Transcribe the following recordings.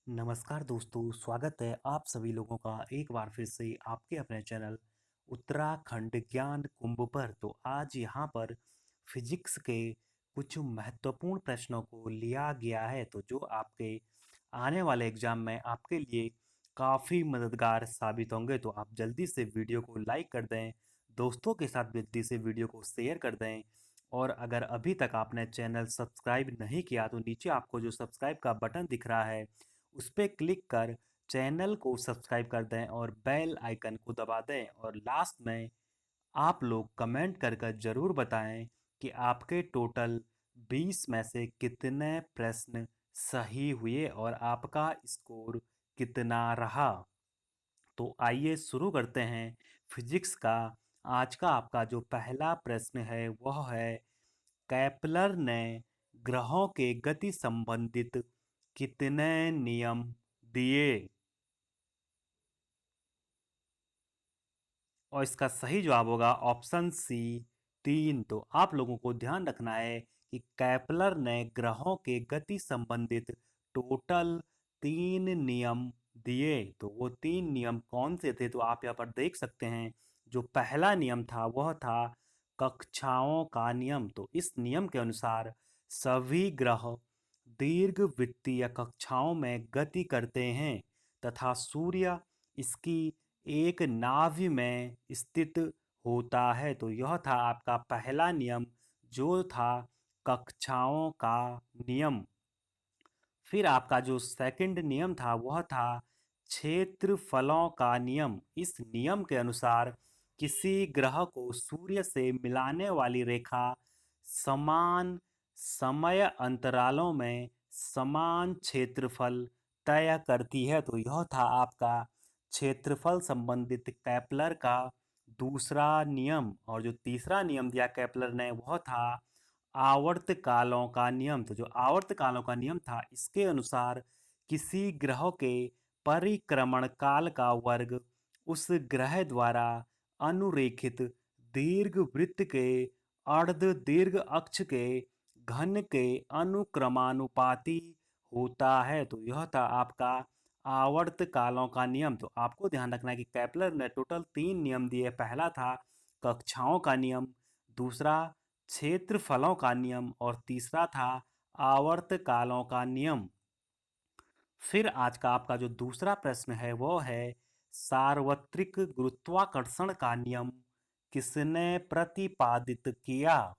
नमस्कार दोस्तों, स्वागत है आप सभी लोगों का एक बार फिर से आपके अपने चैनल उत्तराखंड ज्ञान कुंभ पर। तो आज यहाँ पर फिजिक्स के कुछ महत्वपूर्ण प्रश्नों को लिया गया है, तो जो आपके आने वाले एग्जाम में आपके लिए काफ़ी मददगार साबित होंगे। तो आप जल्दी से वीडियो को लाइक कर दें, दोस्तों के साथ जल्दी से वीडियो को शेयर कर दें। और अगर अभी तक आपने चैनल सब्सक्राइब नहीं किया तो नीचे आपको जो सब्सक्राइब का बटन दिख रहा है उस पर क्लिक कर चैनल को सब्सक्राइब कर दें और बेल आइकन को दबा दें। और लास्ट में आप लोग कमेंट कर ज़रूर बताएं कि आपके टोटल 20 में से कितने प्रश्न सही हुए और आपका स्कोर कितना रहा। तो आइए शुरू करते हैं फिजिक्स का। आज का आपका जो पहला प्रश्न है वह है, कैपलर ने ग्रहों के गति संबंधित कितने नियम दिए। और इसका सही जवाब होगा ऑप्शन सी, 3। तो आप लोगों को ध्यान रखना है कि कैपलर ने ग्रहों के गति संबंधित टोटल 3 नियम दिए। तो वो 3 नियम कौन से थे, तो आप यहाँ पर देख सकते हैं। जो पहला नियम था वह था कक्षाओं का नियम। तो इस नियम के अनुसार सभी ग्रह दीर्घवृत्तीय कक्षाओं में गति करते हैं तथा सूर्य इसकी एक नाभि में स्थित होता है। तो यह था आपका पहला नियम, जो था कक्षाओं का नियम। फिर आपका जो सेकंड नियम था वह था क्षेत्रफलों का नियम। इस नियम के अनुसार किसी ग्रह को सूर्य से मिलाने वाली रेखा समान समय अंतरालों में समान क्षेत्रफल तय करती है। तो यह था आपका क्षेत्रफल संबंधित कैपलर का दूसरा नियम। और जो तीसरा नियम दिया कैपलर ने वह था आवर्त कालों का नियम। तो जो आवर्त कालों का नियम था इसके अनुसार किसी ग्रह के परिक्रमण काल का वर्ग उस ग्रह द्वारा अनुरेखित दीर्घ वृत्त के अर्ध दीर्घ अक्ष के घन के अनुक्रमानुपाती होता है। तो यह था आपका आवर्त कालों का नियम। तो आपको ध्यान रखना है कि कैपलर ने टोटल 3 नियम दिए। पहला था कक्षाओं का नियम, दूसरा क्षेत्रफलों का नियम और तीसरा था आवर्त कालों का नियम। फिर आज का आपका जो दूसरा प्रश्न है वो है, सार्वत्रिक गुरुत्वाकर्षण का नियम किसने प्रतिपादित किया।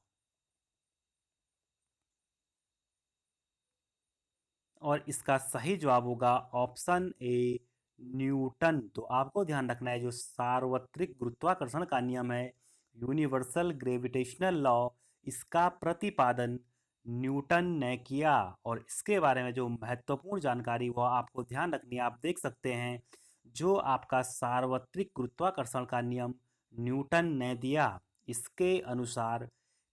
और इसका सही जवाब होगा ऑप्शन ए, न्यूटन। तो आपको ध्यान रखना है जो सार्वत्रिक गुरुत्वाकर्षण का नियम है, यूनिवर्सल ग्रेविटेशनल लॉ, इसका प्रतिपादन न्यूटन ने किया। और इसके बारे में जो महत्वपूर्ण जानकारी वो आपको ध्यान रखनी है, आप देख सकते हैं जो आपका सार्वत्रिक गुरुत्वाकर्षण का नियम न्यूटन ने दिया। इसके अनुसार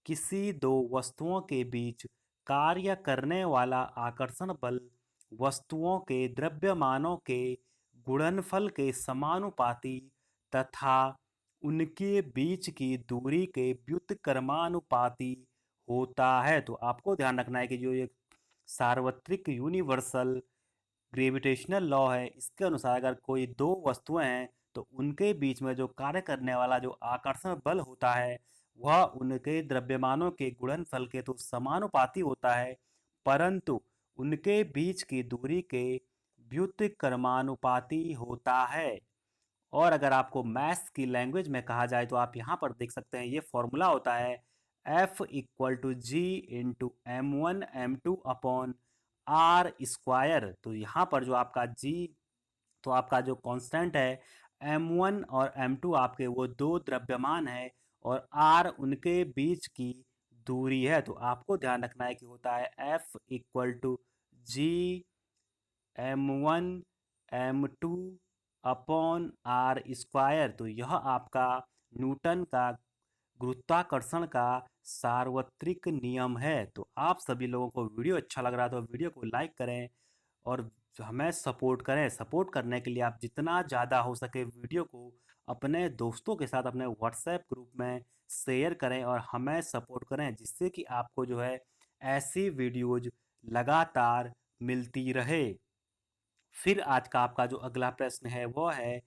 किसी दो वस्तुओं के बीच कार्य करने वाला आकर्षण बल वस्तुओं के द्रव्यमानों के गुणनफल के समानुपाती तथा उनके बीच की दूरी के व्युत्क्रमानुपाती होता है। तो आपको ध्यान रखना है कि जो ये सार्वत्रिक यूनिवर्सल ग्रेविटेशनल लॉ है, इसके अनुसार अगर कोई दो वस्तुएं हैं तो उनके बीच में जो कार्य करने वाला जो आकर्षण बल होता है वह उनके द्रव्यमानों के गुणनफल के तो समानुपाती होता है, परंतु उनके बीच की दूरी के व्युत्क्रमानुपाती होता है। और अगर आपको मैथ्स की लैंग्वेज में कहा जाए तो आप यहाँ पर देख सकते हैं, ये फॉर्मूला होता है F=G×M1 M2 upon are square. तो यहाँ पर जो आपका G, तो आपका जो कांस्टेंट है M1 और M2 आपके वो दो द्रव्यमान है और R उनके बीच की दूरी है। तो आपको ध्यान रखना है कि होता है F=G/M1 M2 upon are square. तो यह आपका न्यूटन का गुरुत्वाकर्षण का सार्वत्रिक नियम है। तो आप सभी लोगों को वीडियो अच्छा लग रहा है तो वीडियो को लाइक करें और हमें सपोर्ट करें। सपोर्ट करने के लिए आप जितना ज़्यादा हो सके वीडियो को अपने दोस्तों के साथ अपने व्हाट्सएप ग्रुप में शेयर करें और हमें सपोर्ट करें, जिससे कि आपको जो है ऐसी वीडियोज लगातार मिलती रहे। फिर आज का आपका जो अगला प्रश्न है वो है,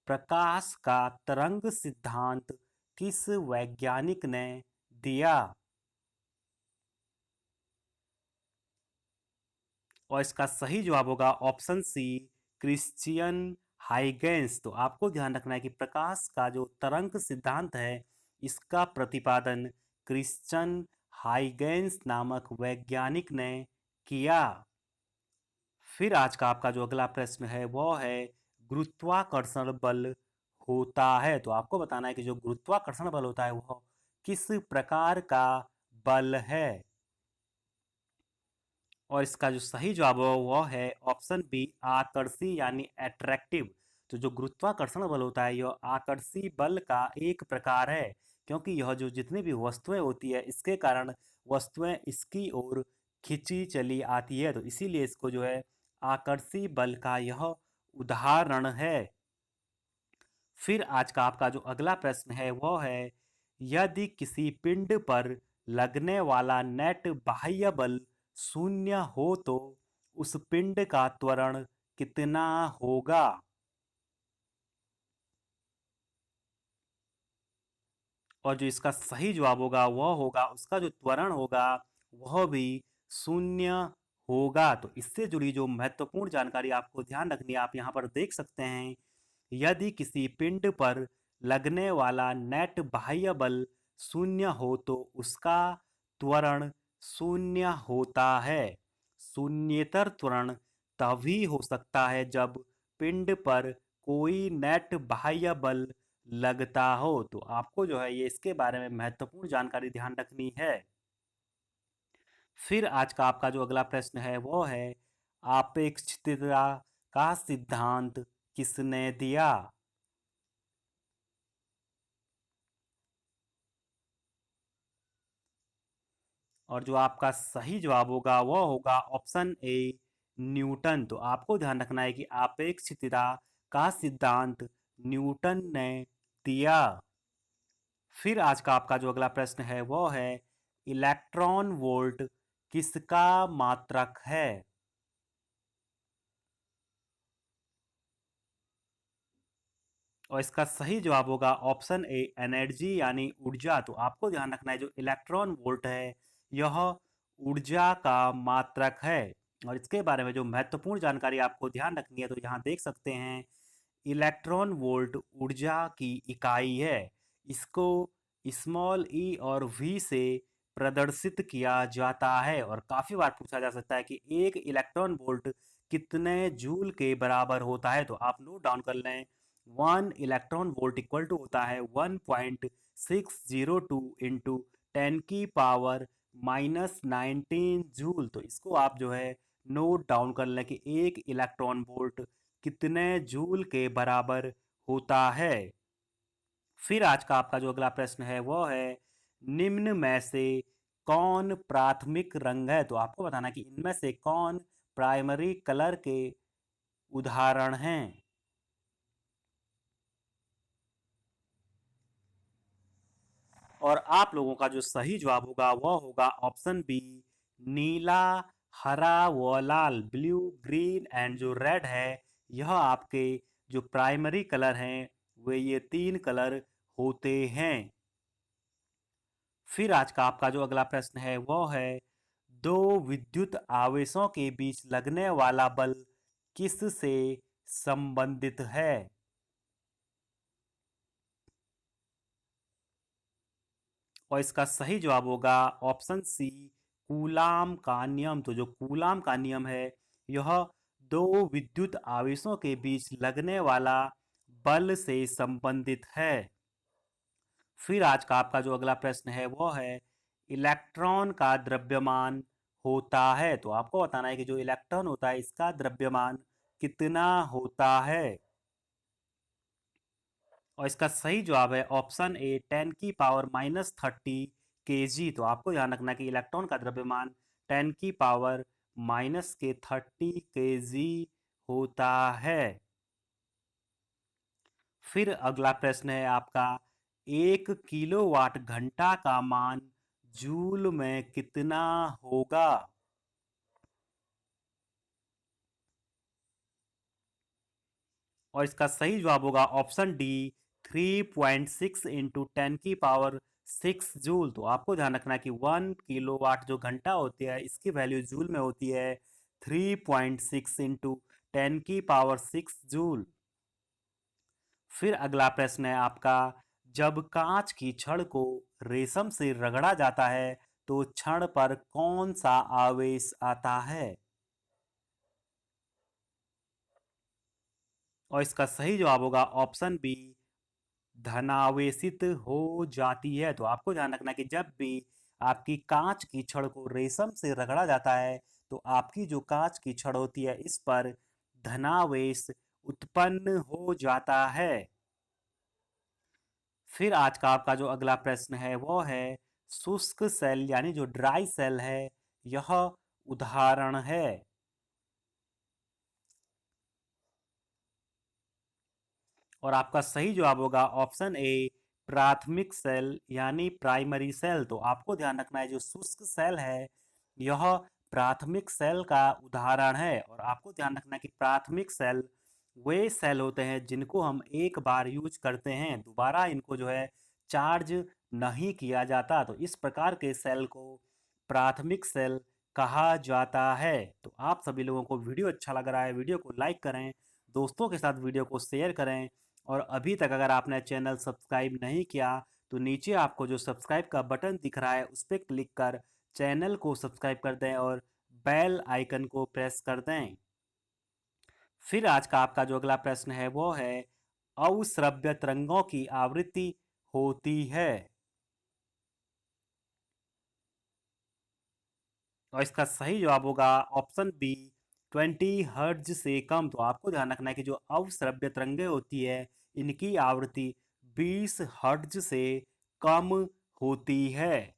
प्रकाश का तरंग सिद्धांत किस वैज्ञानिक ने दिया? और इसका सही जवाब होगा ऑप्शन सी, क्रिश्चियन हाइगेंस। तो आपको ध्यान रखना है कि प्रकाश का जो तरंग सिद्धांत है इसका प्रतिपादन क्रिश्चियन हाइगेंस नामक वैज्ञानिक ने किया। फिर आज का आपका जो अगला प्रश्न है वो है, गुरुत्वाकर्षण बल होता है। तो आपको बताना है कि जो गुरुत्वाकर्षण बल होता है वो किस प्रकार का बल है। और इसका जो सही जवाब है वो है ऑप्शन बी, आकर्षी यानी अट्रैक्टिव। तो जो गुरुत्वाकर्षण बल होता है यह आकर्षी बल का एक प्रकार है, क्योंकि यह जो जितनी भी वस्तुएं होती है इसके कारण वस्तुएं इसकी ओर खिंची चली आती है, तो इसीलिए इसको जो है आकर्षी बल का यह उदाहरण है। फिर आज का आपका जो अगला प्रश्न है वो है, यदि किसी पिंड पर लगने वाला नेट बाह्य बल शून्य हो तो उस पिंड का त्वरण कितना होगा? और जो इसका सही जवाब होगा वह होगा, उसका जो त्वरण होगा वह भी शून्य होगा। तो इससे जुड़ी जो महत्वपूर्ण जानकारी आपको ध्यान रखनी है आप यहाँ पर देख सकते हैं, यदि किसी पिंड पर लगने वाला नेट बाह्य बल शून्य हो तो उसका त्वरण शून्य होता है। शून्येतर त्वरण तभी हो सकता है जब पिंड पर कोई नेट बाह्य बल लगता हो। तो आपको जो है ये इसके बारे में महत्वपूर्ण जानकारी ध्यान रखनी है। फिर आज का आपका जो अगला प्रश्न है वो है, आपेक्षिकता का सिद्धांत किसने दिया? और जो आपका सही जवाब होगा वो होगा ऑप्शन ए, न्यूटन। तो आपको ध्यान रखना है कि आपेक्षिकता का सिद्धांत न्यूटन ने दिया। फिर आज का आपका जो अगला प्रश्न है वो है, इलेक्ट्रॉन वोल्ट किसका मात्रक है? और इसका सही जवाब होगा ऑप्शन ए, एनर्जी यानी ऊर्जा। तो आपको ध्यान रखना है जो इलेक्ट्रॉन वोल्ट है यह ऊर्जा का मात्रक है। और इसके बारे में जो महत्वपूर्ण जानकारी आपको ध्यान रखनी है तो यहाँ देख सकते हैं, इलेक्ट्रॉन वोल्ट ऊर्जा की इकाई है। इसको स्मॉल ई और वी से प्रदर्शित किया जाता है। और काफ़ी बार पूछा जा सकता है कि एक इलेक्ट्रॉन वोल्ट कितने जूल के बराबर होता है। तो आप नोट डाउन कर लें, 1 इलेक्ट्रॉन वोल्ट इक्वल टू होता है 1.602 इंटू 10 की पावर -19 जूल। तो इसको आप जो है नोट डाउन कर लें कि एक इलेक्ट्रॉन वोल्ट कितने जूल के बराबर होता है। फिर आज का आपका जो अगला प्रश्न है वो है, निम्न में से कौन प्राथमिक रंग है? तो आपको बताना कि इनमें से कौन प्राइमरी कलर के उदाहरण हैं। और आप लोगों का जो सही जवाब होगा वह होगा ऑप्शन बी, नीला, हरा व लाल, ब्लू, ग्रीन एंड जो रेड है, यह आपके जो प्राइमरी कलर हैं वे ये 3 कलर होते हैं। फिर आज का आपका जो अगला प्रश्न है वो है, दो विद्युत आवेशों के बीच लगने वाला बल किस से संबंधित है? और इसका सही जवाब होगा ऑप्शन सी, कूलाम का नियम। तो जो कूलाम का नियम है यह दो विद्युत आवेशों के बीच लगने वाला बल से संबंधित है। फिर आज का आपका जो अगला प्रश्न है वो है, इलेक्ट्रॉन का द्रव्यमान होता है। तो आपको बताना है कि जो इलेक्ट्रॉन होता है इसका द्रव्यमान कितना होता है। और इसका सही जवाब है ऑप्शन ए, 10 की पावर -30 kg। तो आपको ध्यान रखना है कि इलेक्ट्रॉन का द्रव्यमान 10 की पावर -30 kg होता है। फिर अगला प्रश्न है आपका, 1 किलोवाट घंटा का मान जूल में कितना होगा? और इसका सही जवाब होगा ऑप्शन डी 3.6 इंटू 10 की पावर 6 जूल। तो आपको ध्यान रखना है कि 1 किलोवाट जो घंटा होती है इसकी वैल्यू जूल में होती है 3.6 इंटू 10 की पावर 6 जूल। फिर अगला प्रश्न है आपका, जब कांच की छड़ को रेशम से रगड़ा जाता है तो छड़ पर कौन सा आवेश आता है? और इसका सही जवाब होगा ऑप्शन बी धनावेशित हो जाती है। तो आपको ध्यान रखना है कि जब भी आपकी कांच की छड़ को रेशम से रगड़ा जाता है तो आपकी जो कांच की छड़ होती है इस पर धनावेश उत्पन्न हो जाता है। फिर आज का आपका जो अगला प्रश्न है वो है, शुष्क सेल यानी जो ड्राई सेल है यह उदाहरण है। और आपका सही जवाब होगा ऑप्शन ए प्राथमिक सेल यानी प्राइमरी सेल। तो आपको ध्यान रखना है जो शुष्क सेल है यह प्राथमिक सेल का उदाहरण है। और आपको ध्यान रखना है कि प्राथमिक सेल वे सेल होते हैं जिनको हम एक बार यूज करते हैं, दोबारा इनको जो है चार्ज नहीं किया जाता। तो इस प्रकार के सेल को प्राथमिक सेल कहा जाता है। तो आप सभी लोगों को वीडियो अच्छा लग रहा है, वीडियो को लाइक करें, दोस्तों के साथ वीडियो को शेयर करें। और अभी तक अगर आपने चैनल सब्सक्राइब नहीं किया तो नीचे आपको जो सब्सक्राइब का बटन दिख रहा है उस पर क्लिक कर चैनल को सब्सक्राइब कर दें और बेल आइकन को प्रेस कर दें। फिर आज का आपका जो अगला प्रश्न है वो है, अवश्रव्य तरंगों की आवृत्ति होती है। और इसका सही जवाब होगा ऑप्शन बी 20 हर्ट्ज से कम। तो आपको ध्यान रखना है कि जो अवश्रव्य तरंगे होती है इनकी आवृत्ति 20 हर्ट्ज से कम होती है।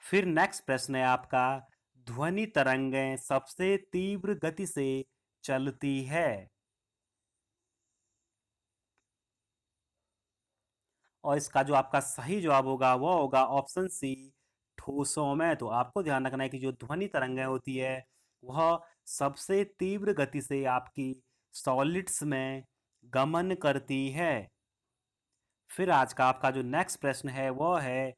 फिर नेक्स्ट प्रश्न है आपका, ध्वनि तरंगें सबसे तीव्र गति से चलती है। और इसका जो आपका सही जवाब होगा वो होगा ऑप्शन सी ठोसों में। तो आपको ध्यान रखना है कि जो ध्वनि तरंगें होती है वह सबसे तीव्र गति से आपकी सॉलिड्स में गमन करती है। फिर आज का आपका जो नेक्स्ट प्रश्न है वो है,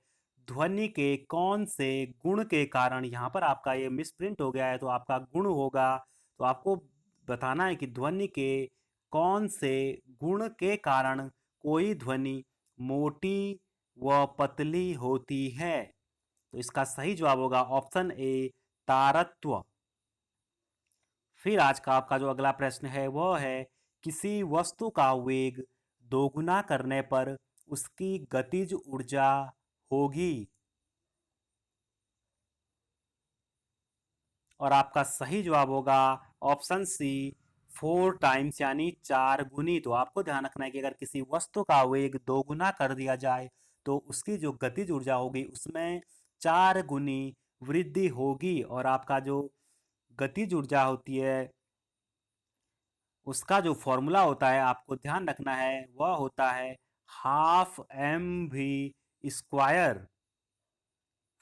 ध्वनि के कौन से गुण के कारण, यहाँ पर आपका ये मिसप्रिंट हो गया है तो आपका गुण होगा। तो आपको बताना है कि ध्वनि के कौन से गुण के कारण कोई ध्वनि मोटी व पतली होती है। तो इसका सही जवाब होगा ऑप्शन ए तारत्व। फिर आज का आपका जो अगला प्रश्न है वो है, किसी वस्तु का वेग दोगुना करने पर उसकी गतिज ऊर्जा होगी। और आपका सही जवाब होगा ऑप्शन सी 4 टाइम्स यानी 4 गुनी। तो आपको ध्यान रखना है कि अगर किसी वस्तु का वेग दोगुना कर दिया जाए तो उसकी जो गतिज ऊर्जा होगी उसमें 4 गुनी वृद्धि होगी। और आपका जो गतिज ऊर्जा होती है उसका जो फॉर्मूला होता है आपको ध्यान रखना है वह होता है ½ mv²।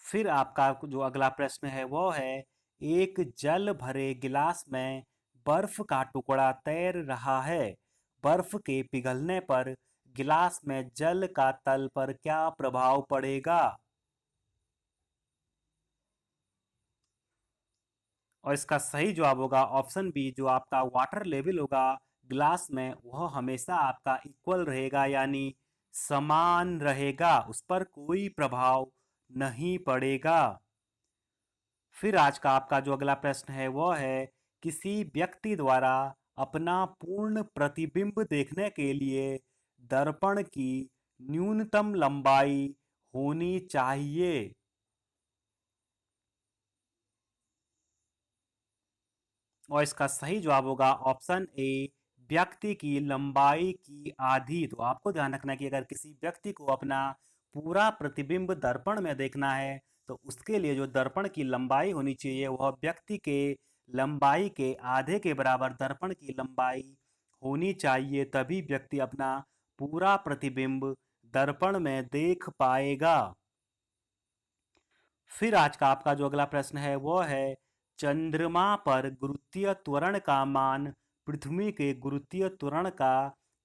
फिर आपका जो अगला प्रश्न है वो है, एक जल भरे गिलास में बर्फ का टुकड़ा तैर रहा है, बर्फ के पिघलने पर गिलास में जल का तल पर क्या प्रभाव पड़ेगा? और इसका सही जवाब होगा ऑप्शन बी, जो आपका वाटर लेवल होगा ग्लास में वह हमेशा आपका इक्वल रहेगा यानी समान रहेगा, उस पर कोई प्रभाव नहीं पड़ेगा। फिर आज का आपका जो अगला प्रश्न है वो है, किसी व्यक्ति द्वारा अपना पूर्ण प्रतिबिंब देखने के लिए दर्पण की न्यूनतम लंबाई होनी चाहिए। और इसका सही जवाब होगा ऑप्शन ए व्यक्ति की लंबाई की आधी। तो आपको ध्यान रखना है कि अगर किसी व्यक्ति को अपना पूरा प्रतिबिंब दर्पण में देखना है तो उसके लिए जो दर्पण की लंबाई होनी चाहिए वह व्यक्ति के लंबाई के आधे के बराबर दर्पण की लंबाई होनी चाहिए, तभी व्यक्ति अपना पूरा प्रतिबिंब दर्पण में देख पाएगा। फिर आज का आपका जो अगला प्रश्न है वो है, चंद्रमा पर गुरुत्वीय त्वरण का मान पृथ्वी के गुरुत्वीय त्वरण का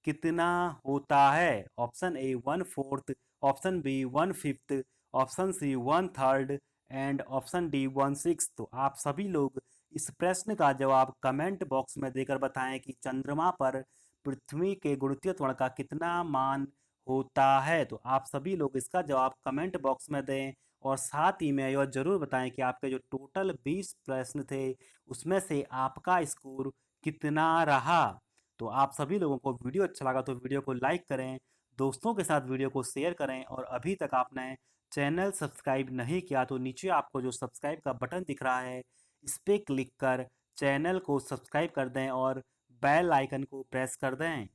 कितना होता है? Option A 1/4, option B 1/5, option C 1/3 and option D 1/6। तो आप सभी लोग इस प्रश्न का जवाब कमेंट बॉक्स में देकर बताएं कि चंद्रमा पर पृथ्वी के गुरुत्वीय त्वरण का कितना मान होता है। तो आप सभी लोग इसका जवाब कमेंट बॉक्स में दें और साथ ही में यह जरूर बताएं कि आपके जो टोटल 20 प्रश्न थे उसमें से आपका स्कोर कितना रहा। तो आप सभी लोगों को वीडियो अच्छा लगा तो वीडियो को लाइक करें, दोस्तों के साथ वीडियो को शेयर करें और अभी तक आपने चैनल सब्सक्राइब नहीं किया तो नीचे आपको जो सब्सक्राइब का बटन दिख रहा है इस पर क्लिक कर चैनल को सब्सक्राइब कर दें और बेल आइकन को प्रेस कर दें।